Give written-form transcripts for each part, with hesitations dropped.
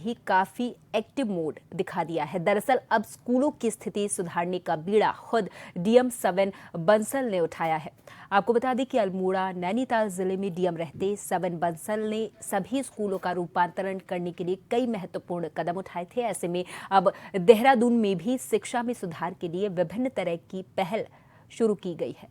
ही काफी active mode दिखा दिया है। दरअसल अब स्कूलों की स्थिति सुधारने का बीड़ा खुद डीएम 7 बंसल ने उठाया है। आपको बता दें कि अल्मोड़ा नैनीताल जिले में डीएम रहते 7 बंसल ने सभी स्कूलों का रूपांतरण करने के लिए कई महत्वपूर्ण कदम उठाए थे। ऐसे में अब देहरादून में भी शिक्षा में सुधार के लिए विभिन्न तरह की पहल शुरू की गई है।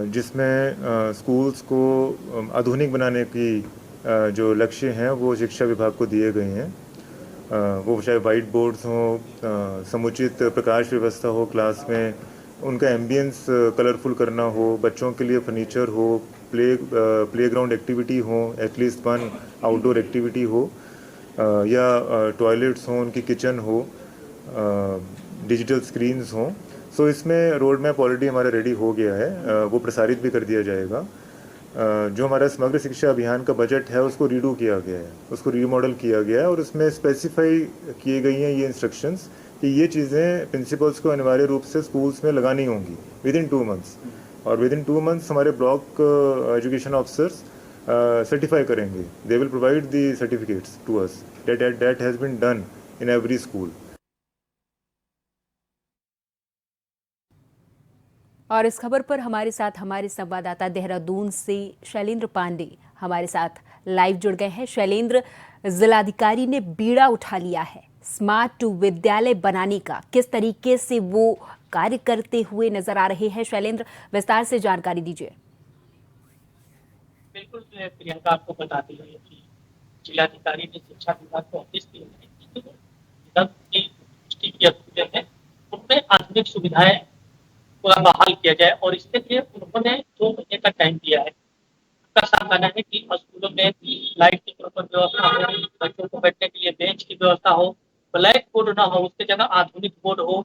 जिसमें स्कूल्स को आधुनिक बनाने की जो लक्ष्य हैं वो शिक्षा विभाग को दिए गए हैं। वो चाहे वाइट बोर्ड्स हों, समुचित प्रकाश व्यवस्था हो क्लास में, उनका एम्बियंस कलरफुल करना हो, बच्चों के लिए फर्नीचर हो, प्लेग्राउंड एक्टिविटी हो, एटलीस्ट वन आउटडोर एक्टिविटी हो, या टॉयलेट्स हों, उनकी किचन हो, डिजिटल स्क्रीन्स हों। सो इसमें रोड मैप ऑलरेडी हमारा रेडी हो गया है, वो प्रसारित भी कर दिया जाएगा। जो हमारा समग्र शिक्षा अभियान का बजट है उसको रीडू किया गया है, उसको रीमॉडल किया गया है और उसमें स्पेसिफाई किए गई हैं ये इंस्ट्रक्शंस कि ये चीज़ें प्रिंसिपल्स को अनिवार्य रूप से स्कूल्स में लगानी होंगी विद इन 2 मंथ्स। और विद इन 2 मंथ्स हमारे ब्लॉक एजुकेशन ऑफिसर्स सर्टिफाई करेंगे। They will provide the certificates to us that has been done in every school. और इस खबर पर हमारे साथ हमारे संवाददाता देहरादून से शैलेंद्र पांडे हमारे साथ लाइव जुड़ गए हैं। शैलेंद्र, जिलाधिकारी ने बीड़ा उठा लिया है स्मार्ट विद्यालय बनाने का, किस तरीके से वो कार्य करते हुए नजर आ रहे हैं? शैलेंद्र, विस्तार से जानकारी दीजिए। बिल्कुल प्रियंका, आपको बता दें कि जिलाधिकारी ने शिक्षा विभाग को आदेश दिया है कि स्कूल हैं उनमें आधुनिक सुविधाएं पूरा बहाल किया जाए और इसके लिए उन्होंने 2 महीने का टाइम दिया है। उनका साफ कहना है कि स्कूलों में लाइट की प्रॉपर व्यवस्था हो, बच्चों को बैठने के लिए बेंच की व्यवस्था हो, ब्लैक बोर्ड ना हो, उसकी जगह आधुनिक बोर्ड हो।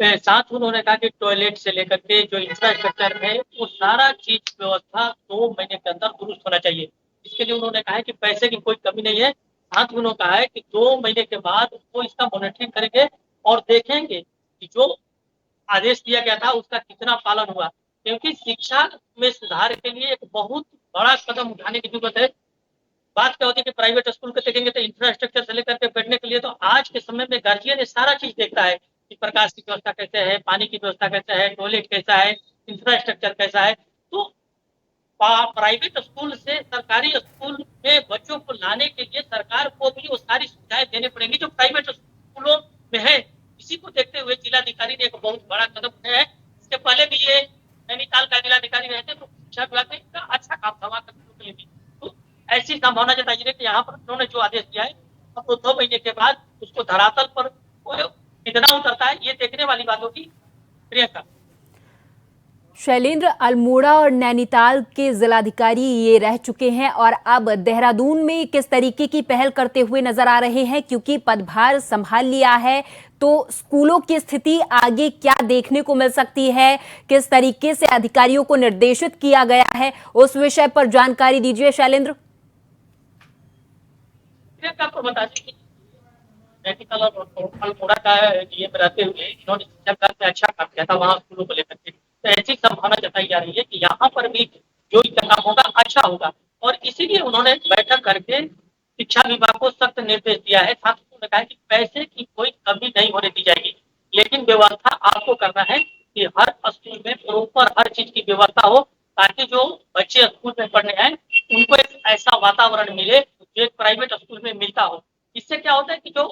साथ उन्होंने कहा कि टॉयलेट से लेकर के जो इंफ्रास्ट्रक्चर है वो सारा चीज व्यवस्था 2 महीने के अंदर दुरुस्त होना चाहिए। इसके लिए उन्होंने कहा है कि पैसे की कोई कमी नहीं है। साथ ही उन्होंने कहा है कि 2 महीने के बाद वो इसका मॉनिटरिंग करेंगे और देखेंगे कि जो आदेश दिया गया था उसका कितना पालन हुआ, क्योंकि शिक्षा में सुधार के लिए एक बहुत बड़ा कदम उठाने की जरूरत है। बात क्या होती है कि प्राइवेट स्कूल को देखेंगे तो इंफ्रास्ट्रक्चर से लेकर के बैठने के लिए तो आज के समय में गार्जियन ये सारा चीज देखता है कि प्रकाश की व्यवस्था कैसे है, पानी की व्यवस्था कैसे है, टॉयलेट कैसा है, इंफ्रास्ट्रक्चर कैसा है। तो प्राइवेट स्कूल से सरकारी स्कूल में बच्चों को लाने के लिए सरकार को भी वो सारी सुविधाएं देनी पड़ेंगी जो प्राइवेट स्कूलों में है। इसी को देखते हुए जिलाधिकारी ने एक बहुत बड़ा कदम उठाया है। इसके पहले भी ये नैनीताल का जिलाधिकारी रहे थे तो शिक्षा विभाग ने इनका अच्छा काम था वहां के लिए भी। तो ऐसी संभावना जताई है कि यहाँ पर उन्होंने जो आदेश दिया है अब तो 2 महीने के बाद उसको धरातल पर कितना उतरता है ये देखने वाली बात होगी। प्रियंका। शैलेंद्र, अल्मोड़ा और नैनीताल के जिलाधिकारी ये रह चुके हैं और अब देहरादून में किस तरीके की पहल करते हुए नजर आ रहे हैं? क्योंकि पदभार संभाल लिया है तो स्कूलों की स्थिति आगे क्या देखने को मिल सकती है, किस तरीके से अधिकारियों को निर्देशित किया गया है, उस विषय पर जानकारी दीजिए शैलेंद्र। आपको बता दें कि नैनीताल और अल्मोड़ा का डीएम रहते हुए इन्होंने शिक्षा विभाग में अच्छा काम किया था वहां स्कूलों को लेकर के। तो ऐसी संभावना जताई जा रही है कि यहाँ पर भी जो काम होगा अच्छा होगा और इसीलिए उन्होंने बैठक करके शिक्षा विभाग को सख्त निर्देश दिया है। साथ ही उन्होंने कहा कि पैसे की कोई कमी नहीं होने दी जाएगी, लेकिन व्यवस्था आपको करना है कि हर स्कूल में प्रॉपर हर चीज की व्यवस्था हो ताकि जो बच्चे स्कूल में पढ़ने आए उनको एक ऐसा वातावरण मिले जो एक प्राइवेट स्कूल में मिलता हो। इससे क्या होता है कि जो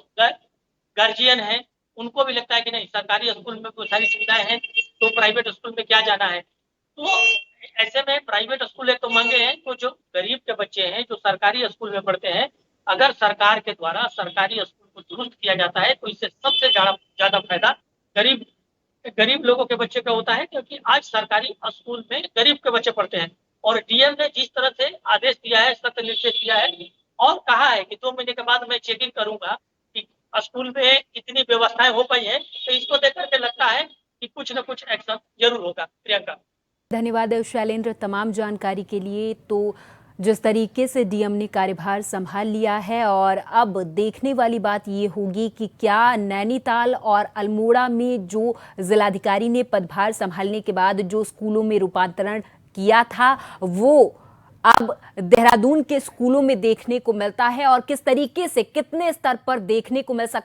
गार्जियन है उनको भी लगता है कि नहीं सरकारी स्कूल में बहुत सारी सुविधाएं हैं तो प्राइवेट स्कूल में क्या जाना है। तो ऐसे में प्राइवेट स्कूल एक तो महंगे हैं, तो जो गरीब के बच्चे हैं जो सरकारी स्कूल में पढ़ते हैं, अगर सरकार के द्वारा सरकारी स्कूल को दुरुस्त किया जाता है तो इससे सबसे ज्यादा फायदा गरीब गरीब लोगों के बच्चे का होता है, क्योंकि आज सरकारी स्कूल में गरीब के बच्चे पढ़ते हैं। और डीएम ने जिस तरह से आदेश दिया है, सख्त निर्देश दिया है और कहा है कि 2 महीने के बाद मैं चेकिंग करूंगा कि स्कूल में इतनी व्यवस्थाएं हो पाई है, तो इसको देख करके लगता है कि कुछ न कुछ एक्शन जरूर होगा। प्रियंका। धन्यवाद शैलेंद्र तमाम जानकारी के लिए। तो जिस तरीके से डीएम ने कार्यभार संभाल लिया है और अब देखने वाली बात ये होगी कि क्या नैनीताल और अल्मोड़ा में जो जिलाधिकारी ने पदभार संभालने के बाद जो स्कूलों में रूपांतरण किया था वो अब देहरादून के स्कूलों में देखने को मिलता है और किस तरीके से कितने स्तर पर देखने को मिल सकता